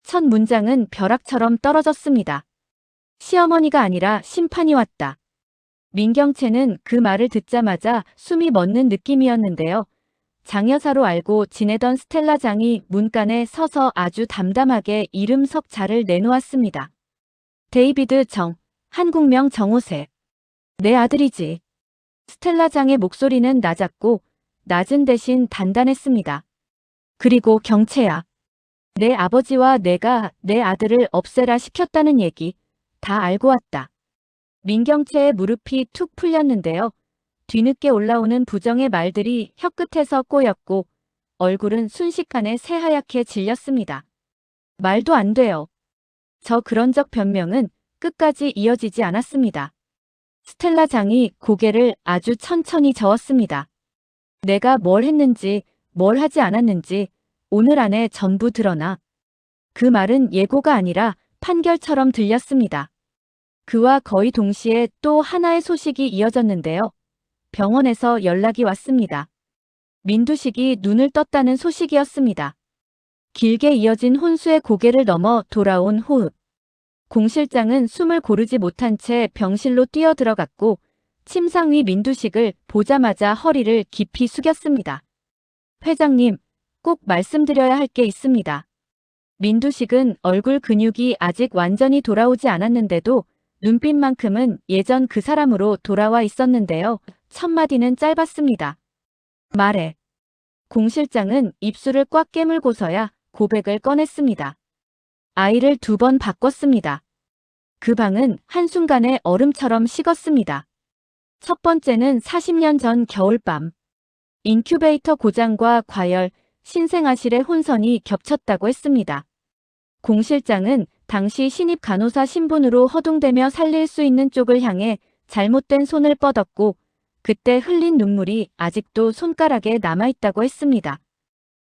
첫 문장은 벼락처럼 떨어졌습니다. 시어머니가 아니라 심판이 왔다. 민경채는 그 말을 듣자마자 숨이 멎는 느낌이었는데요. 장여사로 알고 지내던 스텔라장이 문간에 서서 아주 담담하게 이름 석자를 내놓았습니다. 데이비드 정, 한국명 정호세. 내 아들이지. 스텔라장의 목소리는 낮았고 낮은 대신 단단했습니다. 그리고 경채야. 내 아버지와 내가 내 아들을 없애라 시켰다는 얘기 다 알고 왔다. 민경채의 무릎이 툭 풀렸는데요. 뒤늦게 올라오는 부정의 말들이 혀끝에서 꼬였고 얼굴은 순식간에 새하얗게 질렸습니다. 말도 안 돼요. 저 그런적 변명은 끝까지 이어지지 않았습니다. 스텔라장이 고개를 아주 천천히 저었습니다. 내가 뭘 했는지 뭘 하지 않았는지 오늘 안에 전부 드러나. 그 말은 예고가 아니라 판결처럼 들렸습니다. 그와 거의 동시에 또 하나의 소식이 이어졌는데요. 병원에서 연락이 왔습니다. 민두식이 눈을 떴다는 소식이었습니다. 길게 이어진 혼수의 고개를 넘어 돌아온 호흡. 공 실장은 숨을 고르지 못한 채 병실로 뛰어들어갔고 침상 위 민두식을 보자마자 허리를 깊이 숙였습니다. 회장님, 꼭 말씀드려야 할 게 있습니다. 민두식은 얼굴 근육이 아직 완전히 돌아오지 않았는데도 눈빛만큼은 예전 그 사람으로 돌아와 있었는데요. 첫 마디는 짧았습니다. 말해. 공 실장은 입술을 꽉 깨물고서야 고백을 꺼냈습니다. 아이를 2번 바꿨습니다. 그 방은 한순간에 얼음처럼 식었습니다. 첫 번째는 40년 전 겨울밤. 인큐베이터 고장과 과열, 신생아실의 혼선이 겹쳤다고 했습니다. 공 실장은 당시 신입 간호사 신분으로 허둥대며 살릴 수 있는 쪽을 향해 잘못된 손을 뻗었고 그때 흘린 눈물이 아직도 손가락에 남아있다고 했습니다.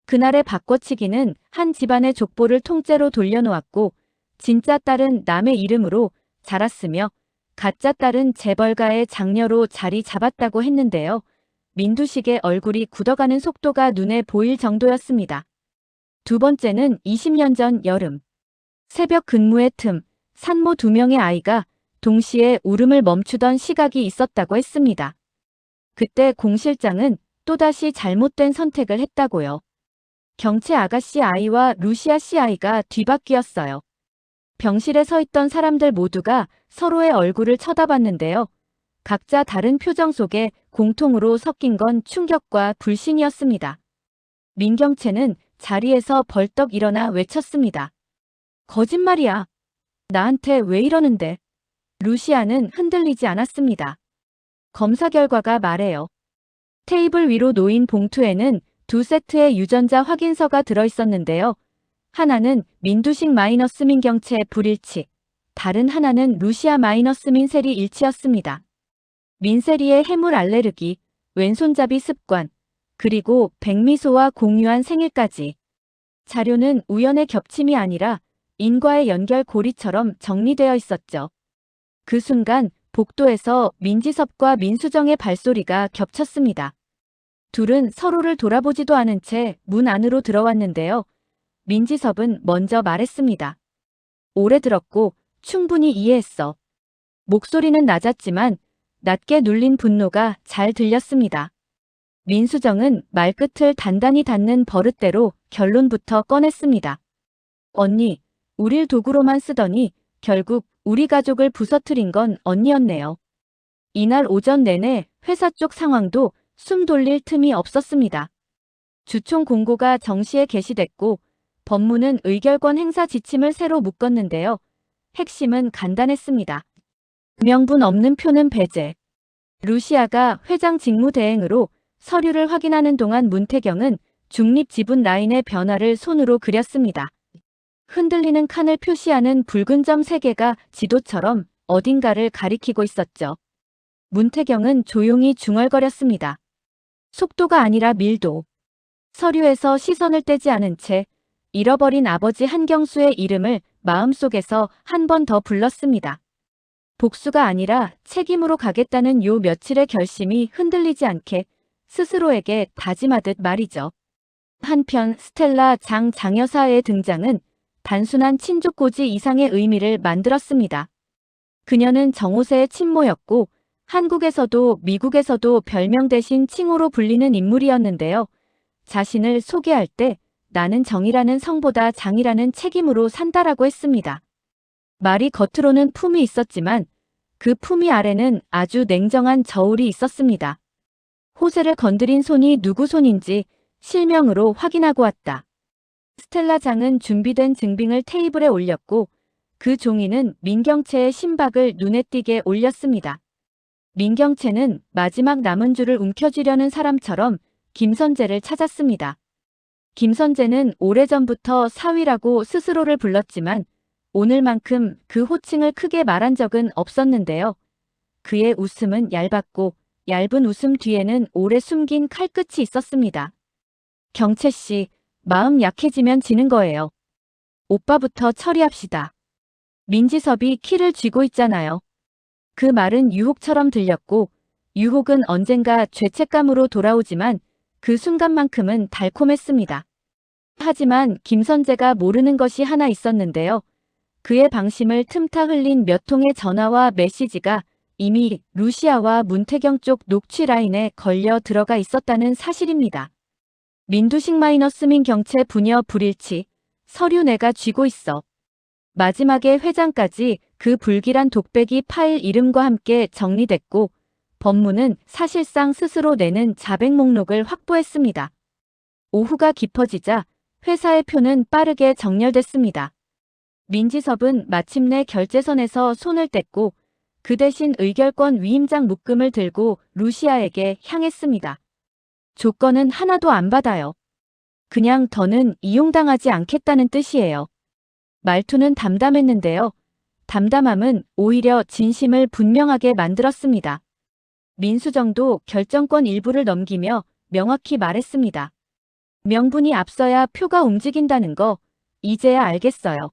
그날의 바꿔치기는 한 집안의 족보를 통째로 돌려놓았고 진짜 딸은 남의 이름으로 자랐으며 가짜 딸은 재벌가의 장녀로 자리 잡았다고 했는데요. 민두식의 얼굴이 굳어가는 속도가 눈에 보일 정도였습니다. 두 번째는 20년 전 여름. 새벽 근무의 틈, 산모 2명의 아이가 동시에 울음을 멈추던 시각이 있었다고 했습니다. 그때 공 실장은 또다시 잘못된 선택을 했다고요. 경채 아가씨 아이와 루시아 씨 아이가 뒤바뀌었어요. 병실에 서 있던 사람들 모두가 서로의 얼굴을 쳐다봤는데요. 각자 다른 표정 속에 공통으로 섞인 건 충격과 불신이었습니다. 민경채는 자리에서 벌떡 일어나 외쳤습니다. 거짓말이야. 나한테 왜 이러는데? 루시아는 흔들리지 않았습니다. 검사 결과가 말해요. 테이블 위로 놓인 봉투에는 2세트의 유전자 확인서가 들어있었는데요. 하나는 민두식 마이너스 민경채 불일치, 다른 하나는 루시아 마이너스 민세리 일치였습니다. 민세리의 해물 알레르기, 왼손잡이 습관, 그리고 백미소와 공유한 생일까지. 자료는 우연의 겹침이 아니라 인과의 연결 고리처럼 정리되어 있었죠. 그 순간 복도에서 민지섭과 민수정의 발소리가 겹쳤습니다. 둘은 서로를 돌아보지도 않은 채 문 안으로 들어왔는데요. 민지섭은 먼저 말했습니다. 오래 들었고 충분히 이해했어. 목소리는 낮았지만 낮게 눌린 분노가 잘 들렸습니다. 민수정은 말끝을 단단히 닫는 버릇대로 결론부터 꺼냈습니다. 언니, 우릴 도구로만 쓰더니 결국 우리 가족을 부서뜨린 건 언니였네요. 이날 오전 내내 회사 쪽 상황도 숨 돌릴 틈이 없었습니다. 주총 공고가 정시에 게시됐고 법무는 의결권 행사 지침을 새로 묶었는데요. 핵심은 간단했습니다. 명분 없는 표는 배제. 루시아가 회장 직무대행으로 서류를 확인하는 동안 문태경은 중립지분 라인의 변화를 손으로 그렸습니다. 흔들리는 칸을 표시하는 붉은 점 3개가 지도처럼 어딘가를 가리키고 있었죠. 문태경은 조용히 중얼거렸습니다. 속도가 아니라 밀도. 서류에서 시선을 떼지 않은 채 잃어버린 아버지 한경수의 이름을 마음속에서 한 번 더 불렀습니다. 복수가 아니라 책임으로 가겠다는 요 며칠의 결심이 흔들리지 않게 스스로에게 다짐하듯 말이죠. 한편 스텔라 장여사의 등장은 단순한 친족고지 이상의 의미를 만들었습니다. 그녀는 정호세의 친모였고 한국에서도 미국에서도 별명 대신 칭호로 불리는 인물이었는데요. 자신을 소개할 때 나는 정이라는 성보다 장이라는 책임으로 산다라고 했습니다. 말이 겉으로는 품이 있었지만 그 품위 아래는 아주 냉정한 저울이 있었습니다. 호세를 건드린 손이 누구 손인지 실명으로 확인하고 왔다. 스텔라 장은 준비된 증빙을 테이블에 올렸고 그 종이는 민경채의 신박을 눈에 띄게 올렸습니다. 민경채는 마지막 남은 줄을 움켜쥐려는 사람처럼 김선재를 찾았습니다. 김선재는 오래전부터 사위라고 스스로를 불렀지만 오늘만큼 그 호칭을 크게 말한 적은 없었는데요. 그의 웃음은 얇았고 얇은 웃음 뒤에는 오래 숨긴 칼끝이 있었습니다. 경채 씨, 마음 약해지면 지는 거예요. 오빠부터 처리합시다. 민지섭이 키를 쥐고 있잖아요. 그 말은 유혹처럼 들렸고 유혹은 언젠가 죄책감으로 돌아오지만 그 순간만큼은 달콤했습니다. 하지만 김선재가 모르는 것이 하나 있었는데요. 그의 방심을 틈타 흘린 몇 통의 전화와 메시지가 이미 루시아와 문태경 쪽 녹취 라인에 걸려 들어가 있었다는 사실입니다. 민두식 마이너스 민경채 부녀 불일치, 서류 내가 쥐고 있어. 마지막에 회장까지 그 불길한 독배기 파일 이름과 함께 정리됐고 법무는 사실상 스스로 내는 자백 목록을 확보했습니다. 오후가 깊어지자 회사의 표는 빠르게 정렬됐습니다. 민지섭은 마침내 결제선에서 손을 뗐고 그 대신 의결권 위임장 묶음을 들고 루시아에게 향했습니다. 조건은 하나도 안 받아요. 그냥 더는 이용당하지 않겠다는 뜻이에요. 말투는 담담했는데요. 담담함은 오히려 진심을 분명하게 만들었습니다. 민수정도 결정권 일부를 넘기며 명확히 말했습니다. 명분이 앞서야 표가 움직인다는 거 이제야 알겠어요.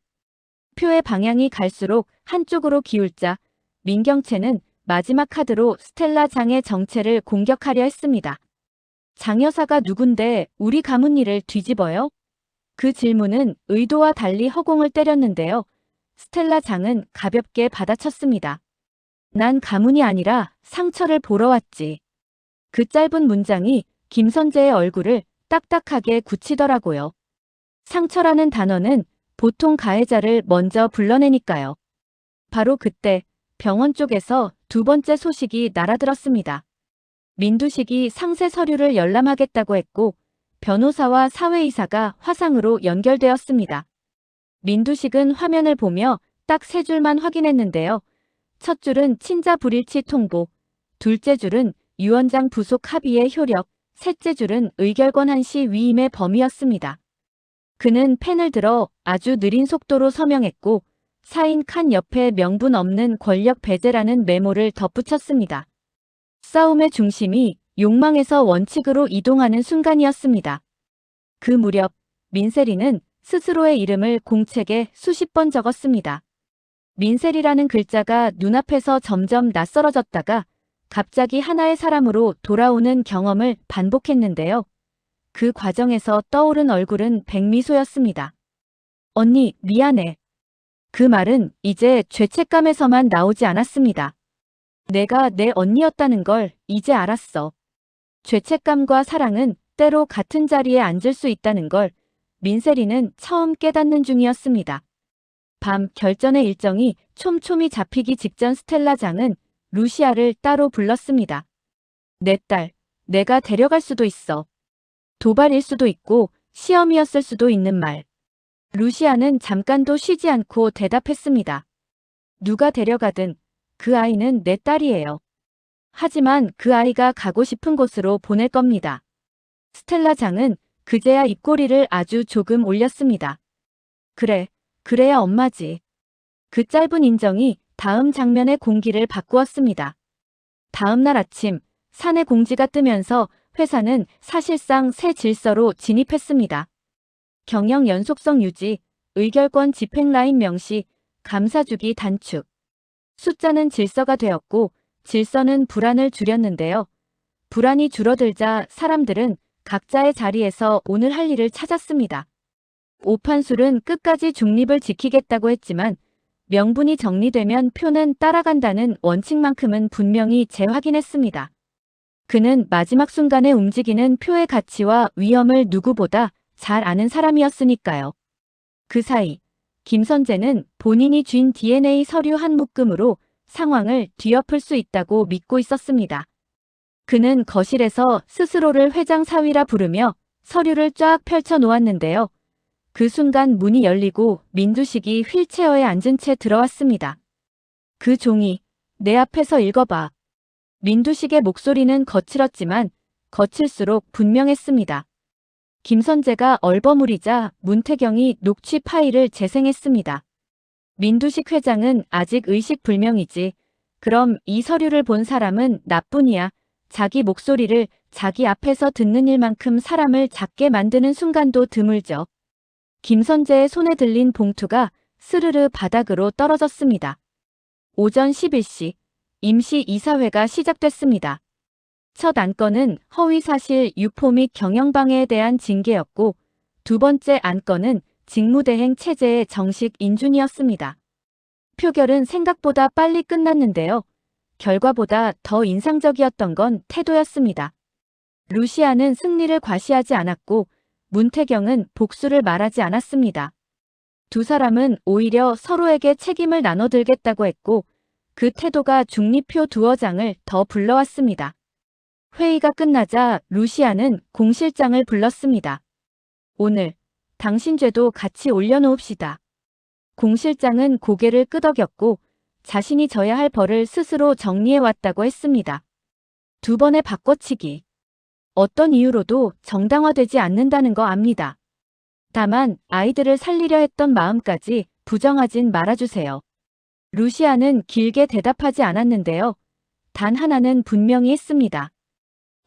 표의 방향이 갈수록 한쪽으로 기울자 민경채는 마지막 카드로 스텔라 장의 정체를 공격하려 했습니다. 장 여사가 누군데 우리 가문 일을 뒤집어요? 그 질문은 의도와 달리 허공을 때렸는데요. 스텔라 장은 가볍게 받아쳤습니다. 난 가문이 아니라 상처를 보러 왔지. 그 짧은 문장이 김선재의 얼굴을 딱딱하게 굳히더라고요. 상처라는 단어는 보통 가해자를 먼저 불러내니까요. 바로 그때 병원 쪽에서 두 번째 소식이 날아들었습니다. 민두식이 상세 서류를 열람하겠다고 했고 변호사와 사회이사가 화상으로 연결되었습니다. 민두식은 화면을 보며 딱 세 줄만 확인했는데요. 첫 줄은 친자 불일치 통보, 둘째 줄은 유원장 부속 합의의 효력, 셋째 줄은 의결권 한시 위임의 범위였습니다. 그는 펜을 들어 아주 느린 속도로 서명했고 사인 칸 옆에 명분 없는 권력 배제라는 메모를 덧붙였습니다. 싸움의 중심이 욕망에서 원칙으로 이동하는 순간이었습니다. 그 무렵 민세리는 스스로의 이름을 공책에 수십 번 적었습니다. 민세리라는 글자가 눈앞에서 점점 낯설어졌다가 갑자기 하나의 사람으로 돌아오는 경험을 반복했는데요. 그 과정에서 떠오른 얼굴은 백미소였습니다. 언니, 미안해. 그 말은 이제 죄책감에서만 나오지 않았습니다. 내가 내 언니였다는 걸 이제 알았어. 죄책감과 사랑은 때로 같은 자리에 앉을 수 있다는 걸 민세리는 처음 깨닫는 중이었습니다. 밤 결전의 일정이 촘촘히 잡히기 직전 스텔라 장은 루시아를 따로 불렀습니다. 내 딸, 내가 데려갈 수도 있어. 도발일 수도 있고 시험이었을 수도 있는 말. 루시아는 잠깐도 쉬지 않고 대답했습니다. 누가 데려가든 그 아이는 내 딸이에요. 하지만 그 아이가 가고 싶은 곳으로 보낼 겁니다. 스텔라 장은 그제야 입꼬리를 아주 조금 올렸습니다. 그래, 그래야 엄마지. 그 짧은 인정이 다음 장면의 공기를 바꾸었습니다. 다음 날 아침 사내 공지가 뜨면서 회사는 사실상 새 질서로 진입했습니다. 경영 연속성 유지, 의결권 집행 라인 명시, 감사주기 단축. 숫자는 질서가 되었고 질서는 불안을 줄였는데요. 불안이 줄어들자 사람들은 각자의 자리에서 오늘 할 일을 찾았습니다. 오판술은 끝까지 중립을 지키겠다고 했지만 명분이 정리되면 표는 따라간다는 원칙만큼은 분명히 재확인했습니다. 그는 마지막 순간에 움직이는 표의 가치와 위험을 누구보다 잘 아는 사람이었으니까요. 그 사이 김선재는 본인이 쥔 DNA 서류 한 묶음으로 상황을 뒤엎을 수 있다고 믿고 있었습니다. 그는 거실에서 스스로를 회장 사위라 부르며 서류를 쫙 펼쳐 놓았는데요. 그 순간 문이 열리고 민두식이 휠체어에 앉은 채 들어왔습니다. 그 종이 내 앞에서 읽어봐. 민두식의 목소리는 거칠었지만 거칠수록 분명했습니다. 김선재가 얼버무리자 문태경이 녹취 파일을 재생했습니다. 민두식 회장은 아직 의식불명이지. 그럼 이 서류를 본 사람은 나뿐이야. 자기 목소리를 자기 앞에서 듣는 일만큼 사람을 작게 만드는 순간도 드물죠. 김선재의 손에 들린 봉투가 스르르 바닥으로 떨어졌습니다. 오전 11시 임시 이사회가 시작됐습니다. 첫 안건은 허위사실 유포 및 경영방해에 대한 징계였고 두 번째 안건은 직무대행 체제의 정식 인준이었습니다. 표결은 생각보다 빨리 끝났는데요. 결과보다 더 인상적이었던 건 태도였습니다. 루시아는 승리를 과시하지 않았고 문태경은 복수를 말하지 않았습니다. 두 사람은 오히려 서로에게 책임을 나눠들겠다고 했고 그 태도가 중립표 두어 장을 더 불러왔습니다. 회의가 끝나자 루시아는 공실장을 불렀습니다. 오늘 당신 죄도 같이 올려놓읍시다. 공실장은 고개를 끄덕였고 자신이 져야 할 벌을 스스로 정리해왔다고 했습니다. 두 번의 바꿔치기. 어떤 이유로도 정당화되지 않는다는 거 압니다. 다만 아이들을 살리려 했던 마음까지 부정하진 말아주세요. 루시아는 길게 대답하지 않았는데요. 단 하나는 분명히 했습니다.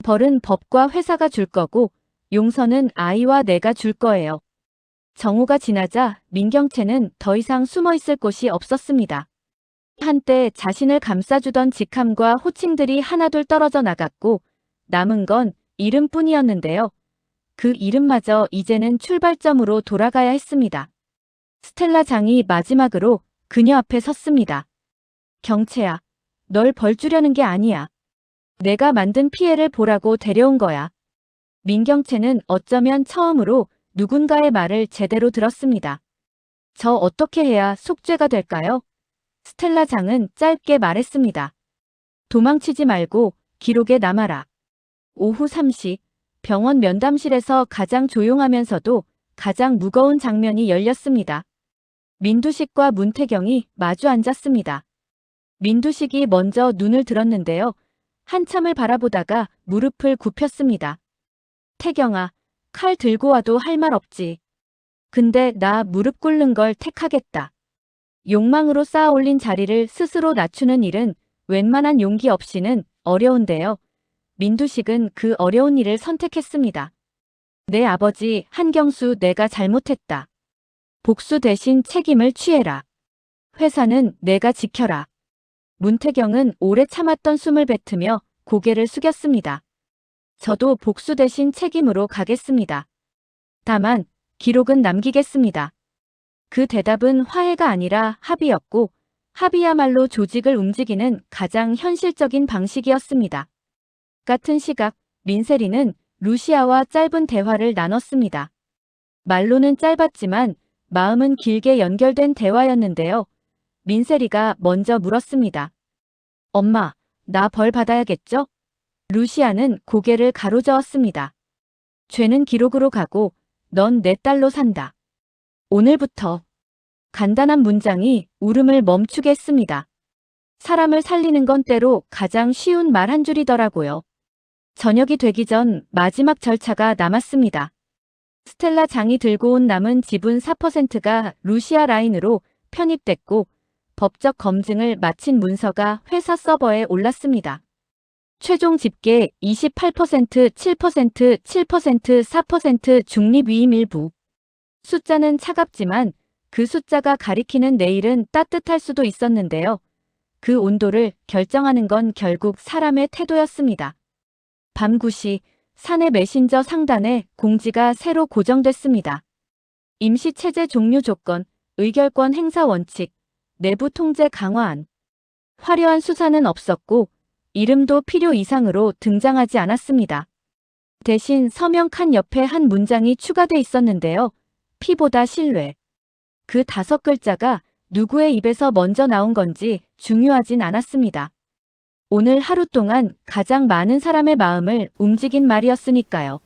벌은 법과 회사가 줄 거고 용서는 아이와 내가 줄 거예요. 정오가 지나자 민경채는 더 이상 숨어 있을 곳이 없었습니다. 한때 자신을 감싸주던 직함과 호칭들이 하나둘 떨어져 나갔고 남은 건 이름뿐이었는데요. 그 이름마저 이제는 출발점으로 돌아가야 했습니다. 스텔라 장이 마지막으로 그녀 앞에 섰습니다. 경채야, 널 벌 주려는 게 아니야. 내가 만든 피해를 보라고 데려온 거야. 민경채는 어쩌면 처음으로 누군가의 말을 제대로 들었습니다. 저 어떻게 해야 속죄가 될까요? 스텔라 장은 짧게 말했습니다. 도망치지 말고 기록에 남아라. 오후 3시 병원 면담실에서 가장 조용하면서도 가장 무거운 장면이 열렸습니다. 민두식과 문태경이 마주 앉았습니다. 민두식이 먼저 눈을 들었는데요. 한참을 바라보다가 무릎을 굽혔습니다. 태경아, 칼 들고 와도 할 말 없지. 근데 나 무릎 꿇는 걸 택하겠다. 욕망으로 쌓아 올린 자리를 스스로 낮추는 일은 웬만한 용기 없이는 어려운데요. 민두식은 그 어려운 일을 선택했습니다. 내 아버지 한경수 내가 잘못했다. 복수 대신 책임을 취해라. 회사는 내가 지켜라. 문태경은 오래 참았던 숨을 뱉으며 고개를 숙였습니다. 저도 복수 대신 책임으로 가겠습니다. 다만 기록은 남기겠습니다. 그 대답은 화해가 아니라 합의였고 합의야말로 조직을 움직이는 가장 현실적인 방식이었습니다. 같은 시각 민세리는 루시아와 짧은 대화를 나눴습니다. 말로는 짧았지만 마음은 길게 연결된 대화였는데요. 민세리가 먼저 물었습니다. 엄마, 나 벌 받아야겠죠? 루시아는 고개를 가로저었습니다. 죄는 기록으로 가고 넌 내 딸로 산다. 오늘부터. 간단한 문장이 울음을 멈추게 했습니다. 사람을 살리는 건 때로 가장 쉬운 말 한 줄이더라고요. 저녁이 되기 전 마지막 절차가 남았습니다. 스텔라 장이 들고 온 남은 지분 4%가 루시아 라인으로 편입됐고 법적 검증을 마친 문서가 회사 서버에 올랐습니다. 최종 집계 28%, 7%, 7%, 4% 중립위임 일부. 숫자는 차갑지만 그 숫자가 가리키는 내일은 따뜻할 수도 있었는데요. 그 온도를 결정하는 건 결국 사람의 태도였습니다. 밤 9시 사내 메신저 상단에 공지가 새로 고정됐습니다. 임시체제 종료 조건, 의결권 행사 원칙, 내부 통제 강화안. 화려한 수사는 없었고 이름도 필요 이상으로 등장하지 않았습니다. 대신 서명 칸 옆에 한 문장이 추가돼 있었는데요. 피보다 신뢰. 그 5글자가 누구의 입에서 먼저 나온 건지 중요하진 않았습니다. 오늘 하루 동안 가장 많은 사람의 마음을 움직인 말이었으니까요.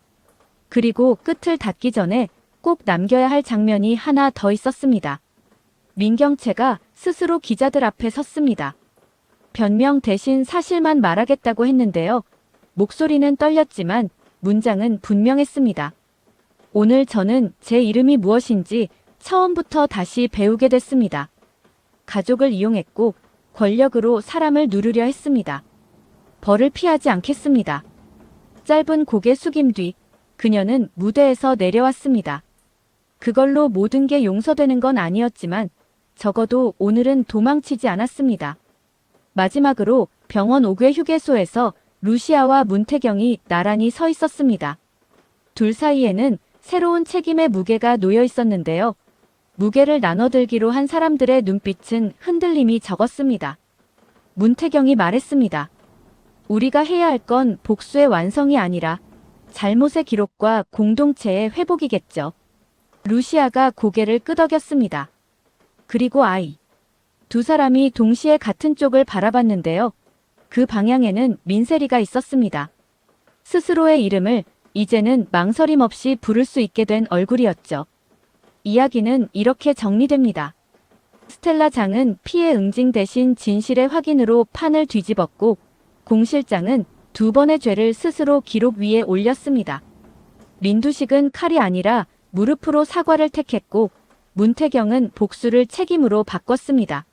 그리고 끝을 닫기 전에 꼭 남겨야 할 장면이 하나 더 있었습니다. 민경채가 스스로 기자들 앞에 섰습니다. 변명 대신 사실만 말하겠다고 했는데요. 목소리는 떨렸지만 문장은 분명했습니다. 오늘 저는 제 이름이 무엇인지 처음부터 다시 배우게 됐습니다. 가족을 이용했고 권력으로 사람을 누르려 했습니다. 벌을 피하지 않겠습니다. 짧은 고개 숙임 뒤 그녀는 무대에서 내려왔습니다. 그걸로 모든 게 용서되는 건 아니었지만 적어도 오늘은 도망치지 않았습니다. 마지막으로 병원 5개 휴게소에서 루시아와 문태경이 나란히 서 있었습니다. 둘 사이에는 새로운 책임의 무게가 놓여 있었는데요. 무게를 나눠들기로 한 사람들의 눈빛은 흔들림이 적었습니다. 문태경이 말했습니다. 우리가 해야 할 건 복수의 완성이 아니라 잘못의 기록과 공동체의 회복이겠죠. 루시아가 고개를 끄덕였습니다. 그리고 두 사람이 동시에 같은 쪽을 바라봤는데요. 그 방향에는 민세리가 있었습니다. 스스로의 이름을 이제는 망설임 없이 부를 수 있게 된 얼굴이었죠. 이야기는 이렇게 정리됩니다. 스텔라 장은 피해 응징 대신 진실의 확인으로 판을 뒤집었고 공 실장은 2번의 죄를 스스로 기록 위에 올렸습니다. 린두식은 칼이 아니라 무릎으로 사과를 택했고 문태경은 복수를 책임으로 바꿨습니다.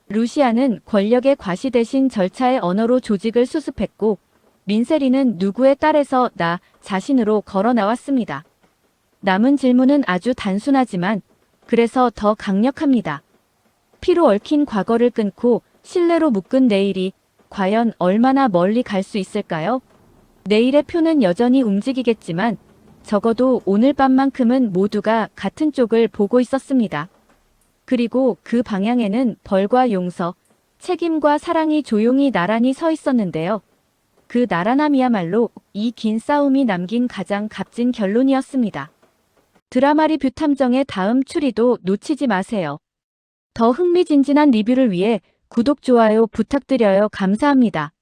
루시아는 권력의 과시 대신 절차의 언어로 조직을 수습했고 민세리는 누구의 딸에서 나 자신으로 걸어 나왔습니다. 남은 질문은 아주 단순하지만 그래서 더 강력합니다. 피로 얽힌 과거를 끊고 신뢰로 묶은 내일이 과연 얼마나 멀리 갈 수 있을까요? 내일의 표는 여전히 움직이겠지만 적어도 오늘 밤만큼은 모두가 같은 쪽을 보고 있었습니다. 그리고 그 방향에는 벌과 용서, 책임과 사랑이 조용히 나란히 서 있었는데요. 그 나란함이야말로 이 긴 싸움이 남긴 가장 값진 결론이었습니다. 드라마 리뷰 탐정의 다음 추리도 놓치지 마세요. 더 흥미진진한 리뷰를 위해 구독, 좋아요 부탁드려요. 감사합니다.